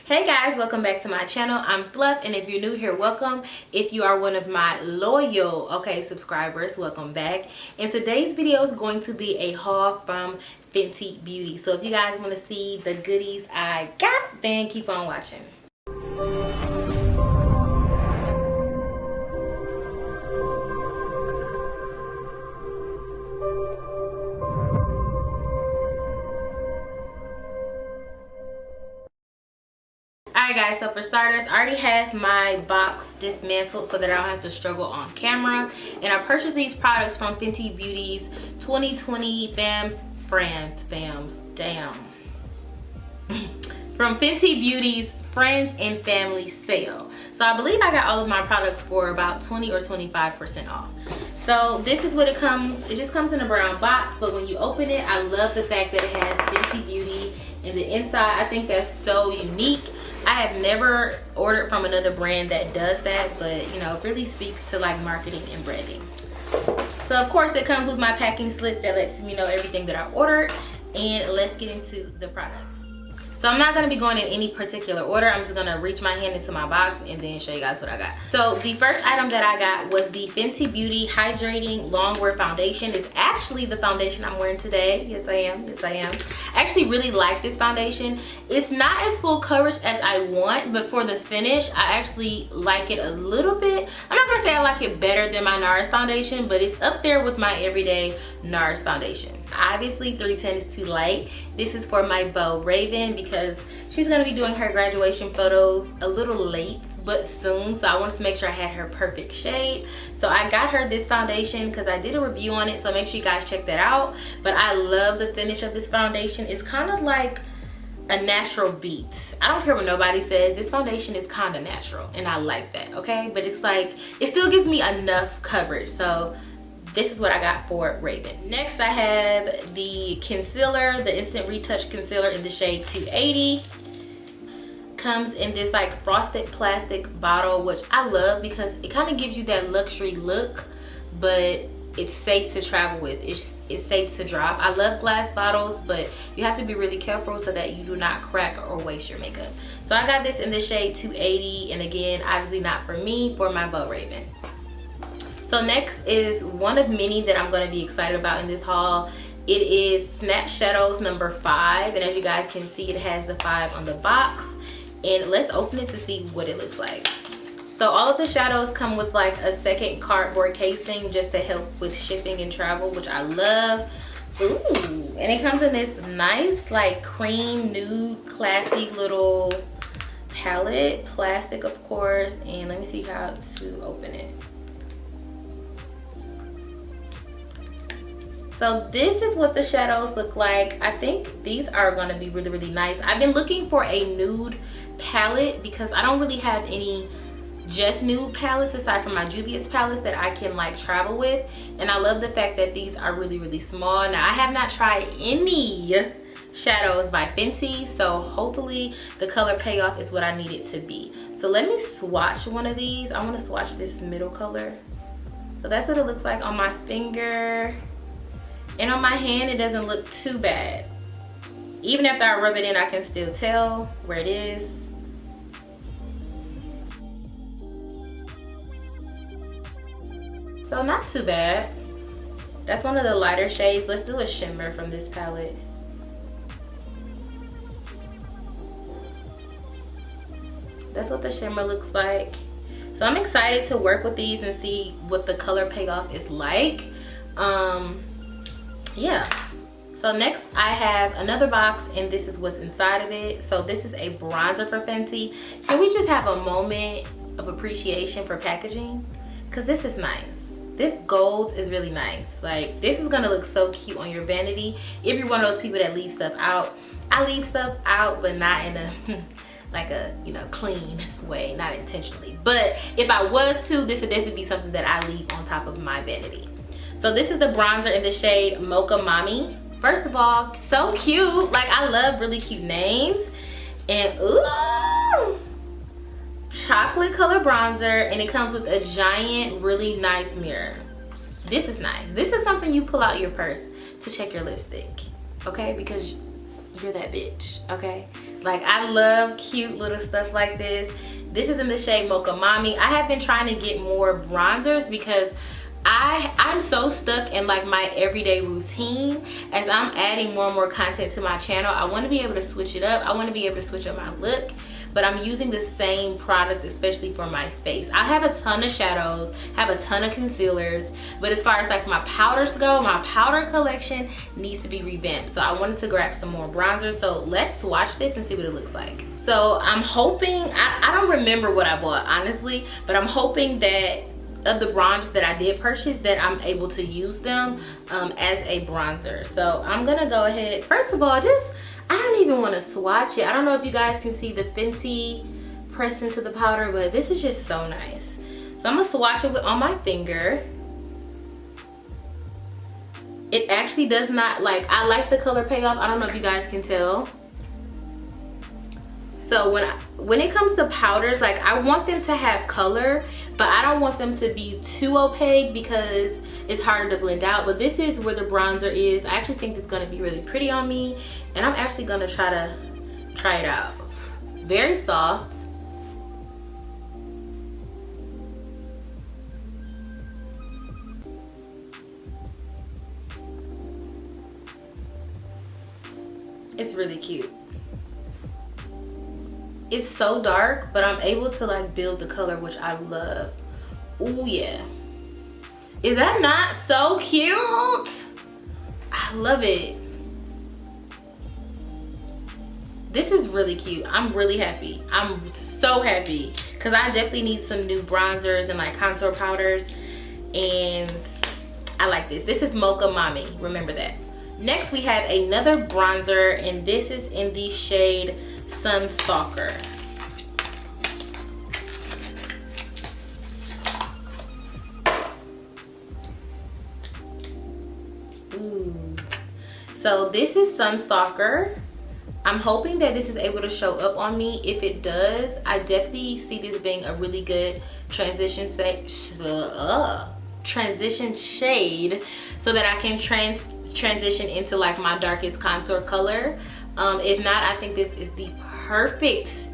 Hey guys, welcome back to my channel. I'm Fluff, and if you're new here, welcome. If you are one of my loyal subscribers, welcome back. And today's video is going to be a haul from Fenty Beauty. So if you guys want to see the goodies I got, then keep on watching. Alright guys, so for starters, I already have my box dismantled so that I don't have to struggle on camera. And I purchased these products from Fenty Beauty's 2020 from Fenty Beauty's Friends and Family sale. So I believe I got all of my products for about 20 or 25% off. So this is what it comes. It just comes in a brown box, but when you open it, I love the fact that it has Fenty Beauty in the inside. I think that's so unique. I have never ordered from another brand that does that, but you know, it really speaks to like marketing and branding. So of course it comes with my packing slip that lets me know everything that I ordered. And let's get into the products. So I'm not going to be going in any particular order. I'm just going to reach my hand into my box and then show you guys what I got. So the first item that I got was the Fenty Beauty Hydrating Longwear Foundation. It's actually the foundation I'm wearing today. Yes, I am. Yes, I am. I actually really like this foundation. It's not as full coverage as I want, but for the finish, I actually like it a little bit. I'm not going to say I like it better than my NARS foundation, but it's up there with my everyday NARS foundation. Obviously 310 is too light. This is for my beau Raven because she's going to be doing her graduation photos a little late but soon, so I wanted to make sure I had her perfect shade. So I got her this foundation because I did a review on it, so make sure you guys check that out. But I love the finish of this foundation. It's kind of like a natural beat. I don't care what nobody says, this foundation is kind of natural and I like that, okay? But it's like, it still gives me enough coverage. So this is what I got for Raven. Next, I have the concealer, the Instant Retouch Concealer in the shade 280. Comes in this like frosted plastic bottle, which I love because it kind of gives you that luxury look, but it's safe to travel with. It's safe to drop. I love glass bottles, but you have to be really careful so that you do not crack or waste your makeup. So I got this in the shade 280, and again, obviously not for me, for my beau Raven. So next is one of many that I'm going to be excited about in this haul. It is Snap Shadows number 5, and as you guys can see, it has the 5 on the box. And let's open it to see what it looks like. So all of the shadows come with like a second cardboard casing just to help with shipping and travel, which I love. Ooh, and it comes in this nice like cream nude classy little palette, plastic of course. And let me see how to open it. So this is what the shadows look like. I think these are going to be really, really nice. I've been looking for a nude palette because I don't really have any just nude palettes aside from my Beautes palettes that I can like travel with. And I love the fact that these are really, really small. Now I have not tried any shadows by Fenty, so hopefully the color payoff is what I need it to be. So let me swatch one of these. I want to swatch this middle color. So that's what it looks like on my finger. And on my hand, it doesn't look too bad. Even after I rub it in, I can still tell where it is. So not too bad. That's one of the lighter shades. Let's do a shimmer from this palette. That's what the shimmer looks like. So I'm excited to work with these and see what the color payoff is like. Yeah. So next I have another box, and this is what's inside of it. So this is a bronzer for Fenty. Can we just have a moment of appreciation for packaging? Because this is nice. This gold is really nice. Like, this is gonna look so cute on your vanity if you're one of those people that leave stuff out. I leave stuff out, but not in a like a, you know, clean way, not intentionally. But if I was to, this would definitely be something that I leave on top of my vanity. So this is the bronzer in the shade Mocha Mami. First of all, so cute. Like, I love really cute names. And ooh, chocolate color bronzer, and it comes with a giant, really nice mirror. This is nice. This is something you pull out your purse to check your lipstick, okay? Because you're that bitch, okay? Like, I love cute little stuff like this. This is in the shade Mocha Mami. I have been trying to get more bronzers because I'm so stuck in like my everyday routine. As I'm adding more and more content to my channel, I want to be able to switch it up. I want to be able to switch up my look, but I'm using the same product, especially for my face. I have a ton of shadows, have a ton of concealers, but as far as like my powders go, my powder collection needs to be revamped. So I wanted to grab some more bronzer. So let's swatch this and see what it looks like. So I'm hoping, I don't remember what I bought honestly, but I'm hoping that of the bronzers that I did purchase, that I'm able to use them as a bronzer. So I'm gonna go ahead, first of all, I don't even want to swatch it. I don't know if you guys can see the Fenty pressed into the powder, but this is just so nice. So I'm gonna swatch it on my finger. It actually does not, like, I like the color payoff. I don't know if you guys can tell. So when it comes to powders, like, I want them to have color, but I don't want them to be too opaque because it's harder to blend out. But this is where the bronzer is. I actually think it's gonna be really pretty on me, and I'm actually gonna try it out. Very soft. It's really cute. It's so dark, but I'm able to like build the color, which I love. Ooh, yeah. Is that not so cute? I love it. This is really cute. I'm really happy. I'm so happy because I definitely need some new bronzers and like contour powders, and I like this. This is Mocha Mami, remember that. Next we have another bronzer, and this is in the shade STALK'R. Ooh. So this is STALK'R. I'm hoping that this is able to show up on me. If it does, I definitely see this being a really good transition shade so that I can transition into like my darkest contour color. If not, I think this is the perfect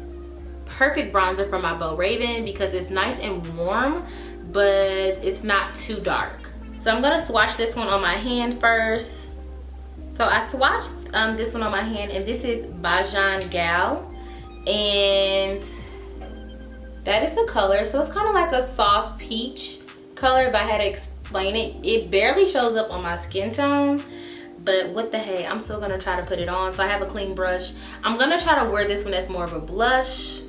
bronzer for my Bow Raven because it's nice and warm, but it's not too dark. So I'm gonna swatch this one on my hand first. So I swatched this one on my hand, and this is Bajan Gyal, and that is the color. So it's kind of like a soft peach color. If I had to explain it, it barely shows up on my skin tone, but what the heck, I'm still gonna try to put it on. So I have a clean brush. I'm gonna try to wear this one as more of a blush.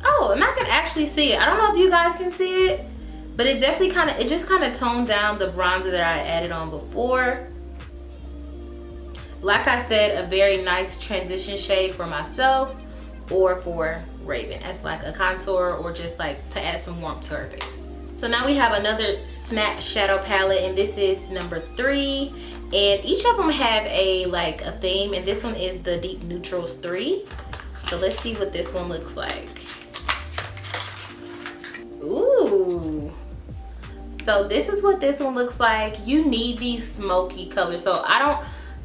Oh, and I can actually see it. I don't know if you guys can see it, but it definitely just kind of toned down the bronzer that I added on before. Like I said, a very nice transition shade for myself or for Raven as like a contour or just like to add some warmth to her face. So now we have another Snap shadow palette, and this is number 3, and each of them have a theme, and this one is the Deep Neutrals 3. So let's see what this one looks like. Ooh. So this is what this one looks like. You need these smoky colors. So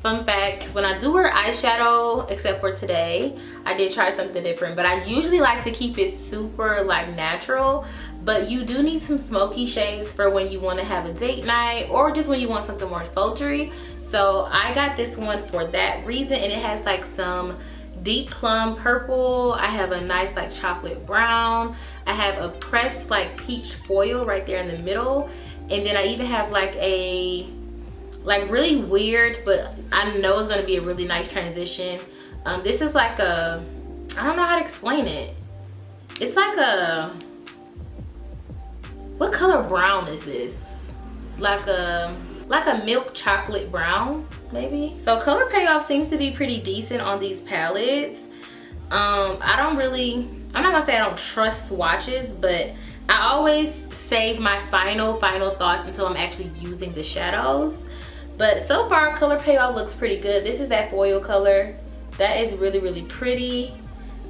fun fact, when I do wear eyeshadow, except for today, I did try something different, but I usually like to keep it super like natural, but you do need some smoky shades for when you want to have a date night or just when you want something more sultry. So I got this one for that reason, and it has like some deep plum purple. I have a nice like chocolate brown. I have a pressed like peach foil right there in the middle, and then I even have like a really weird, but I know it's gonna be a really nice transition. This is like a, I don't know how to explain it. It's like a, what color brown is this? Like a milk chocolate brown, maybe. So color payoff seems to be pretty decent on these palettes. I'm not gonna say I don't trust swatches, but I always save my final thoughts until I'm actually using the shadows. But so far, color payoff looks pretty good. This is that foil color. That is really, really pretty.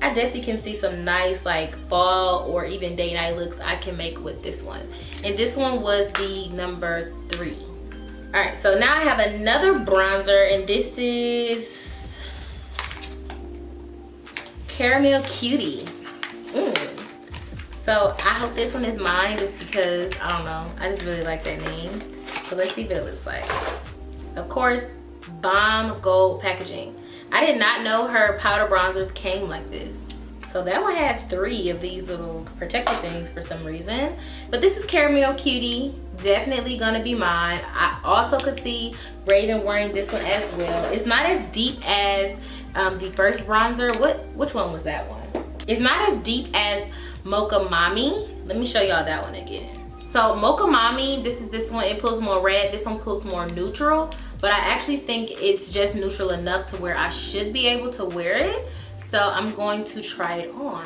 I definitely can see some nice like fall or even day night looks I can make with this one. And this one was the number 3. All right, so now I have another bronzer, and this is Caramel Cutie. So I hope this one is mine, just because, I don't know, I just really like that name. So let's see what it looks like. Of course, Balm gold packaging. I did not know her powder bronzers came like this. So that one had 3 of these little protector things for some reason. But this is Caramel Cutie, definitely gonna be mine. I also could see Raven wearing this one as well. It's not as deep as the first bronzer. Which one was that one? It's not as deep as Mocha Mami. Let me show y'all that one again. So Mocha Mami, this is this one. It pulls more red. This one pulls more neutral. But I actually think it's just neutral enough to where I should be able to wear it. So I'm going to try it on.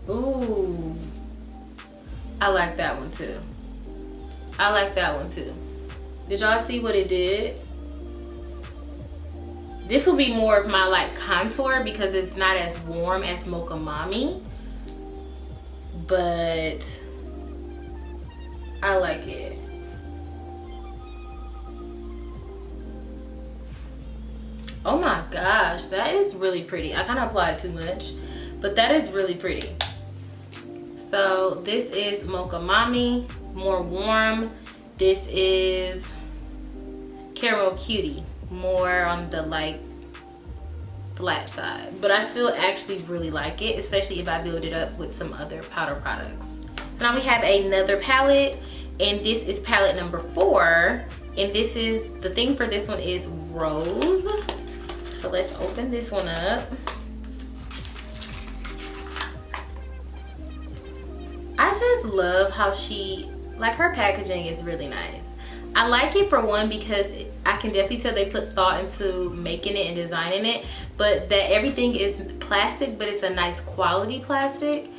Ooh, I like that one too. I like that one too. Did y'all see what it did? This will be more of my like contour because it's not as warm as Mocha Mami, but I like it. Oh my gosh, that is really pretty. I kind of applied too much, but that is really pretty. So this is Mocha Mami, more warm. This is Caramel Cutie, more on the like flat side. But I still actually really like it, especially if I build it up with some other powder products. So now we have another palette, and this is palette number 4. And this is, the thing for this one is Rose. So let's open this one up. I just love how she, like her packaging is really nice. I like it for one because I can definitely tell they put thought into making it and designing it, but that everything is plastic, but it's a nice quality plastic.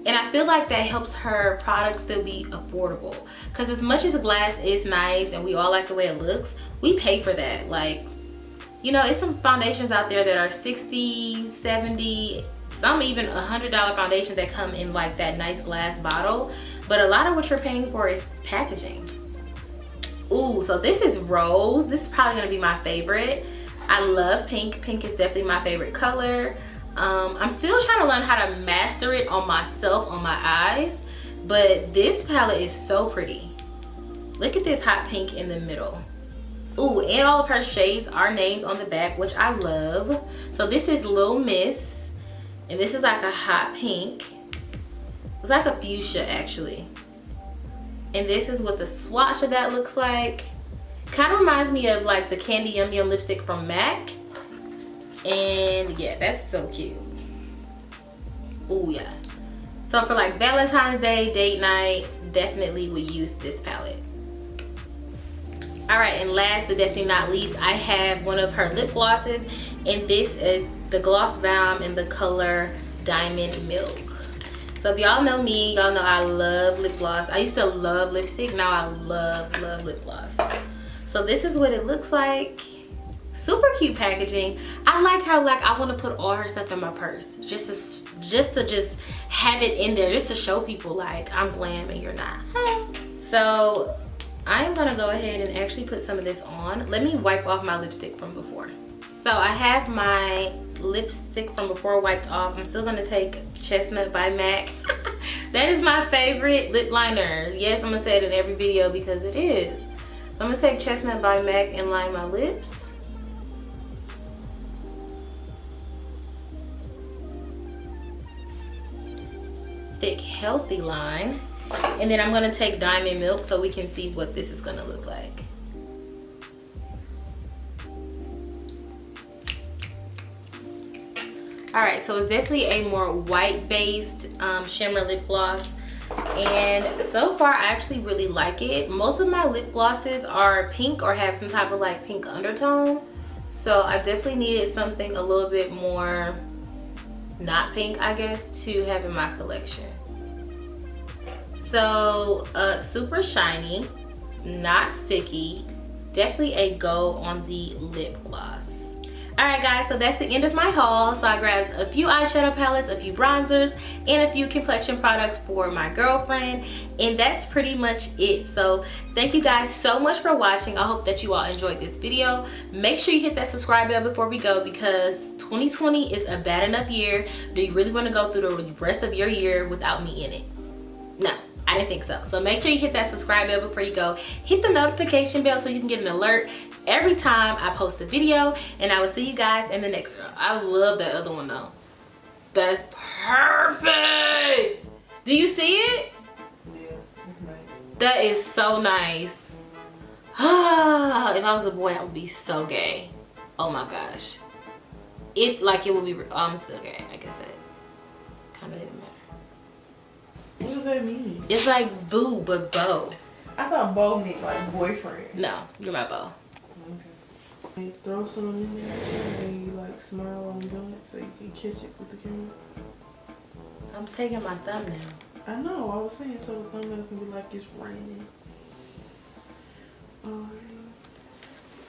And I feel like that helps her products still be affordable. Because as much as the glass is nice and we all like the way it looks, we pay for that. Like, you know, it's some foundations out there that are $60, $70, some even $100 foundations that come in like that nice glass bottle. But a lot of what you're paying for is packaging. Ooh, so this is Rose. This is probably gonna be my favorite. I love pink. Pink is definitely my favorite color. I'm still trying to learn how to master it on myself, on my eyes. But this palette is so pretty. Look at this hot pink in the middle. Ooh, and all of her shades are named on the back, which I love. So this is Lil Miss. And this is like a hot pink. It's like a fuchsia actually. And this is what the swatch of that looks like. Kind of reminds me of like the Candy Yum Yum lipstick from MAC. And yeah, that's so cute. Ooh yeah. So for like Valentine's Day, date night, definitely would use this palette. All right, and last but definitely not least, I have one of her lip glosses, and this is the Gloss Balm in the color Diamond Milk. So if y'all know me, y'all know I love lip gloss. I used to love lipstick, now I love lip gloss. So this is what it looks like. Super cute packaging. I like how like I want to put all her stuff in my purse, just to have it in there, just to show people like I'm glam and you're not. So I'm gonna go ahead and actually put some of this on. Let me wipe off my lipstick from before. So I have my lipstick from before wiped off. I'm still gonna take Chestnut by MAC. That is my favorite lip liner. Yes, I'm gonna say it in every video because it is. I'm gonna take Chestnut by MAC and line my lips. Thick, healthy line. And then I'm gonna take Diamond Milk so we can see what this is gonna look like. All right, so it's definitely a more white-based shimmer lip gloss. And so far, I actually really like it. Most of my lip glosses are pink or have some type of like pink undertone. So I definitely needed something a little bit more not pink, I guess, to have in my collection. So super shiny, not sticky, definitely a go on the lip gloss. Alright guys, so that's the end of my haul. So I grabbed a few eyeshadow palettes, a few bronzers, and a few complexion products for my girlfriend, and that's pretty much it. So thank you guys so much for watching. I hope that you all enjoyed this video. Make sure you hit that subscribe bell before we go, because 2020 is a bad enough year. Do you really want to go through the rest of your year without me in it? No, I didn't think so. So make sure you hit that subscribe bell before you go. Hit the notification bell so you can get an alert every time I post a video, and I will see you guys in the next one. I love that other one though. That's perfect. Do you see it? Yeah, it's nice. That is so nice. If I was a boy, I would be so gay. Oh my gosh. It would be, I'm still gay. I guess that kind of didn't matter. What does that mean? It's like boo, but beau. I thought beau meant like boyfriend. No, you're my beau. Okay. Throw some in there and then you like smile while I'm doing it so you can catch it with the camera. I'm taking my thumbnail. I know, I was saying so the thumbnail can be like it's raining. Alright.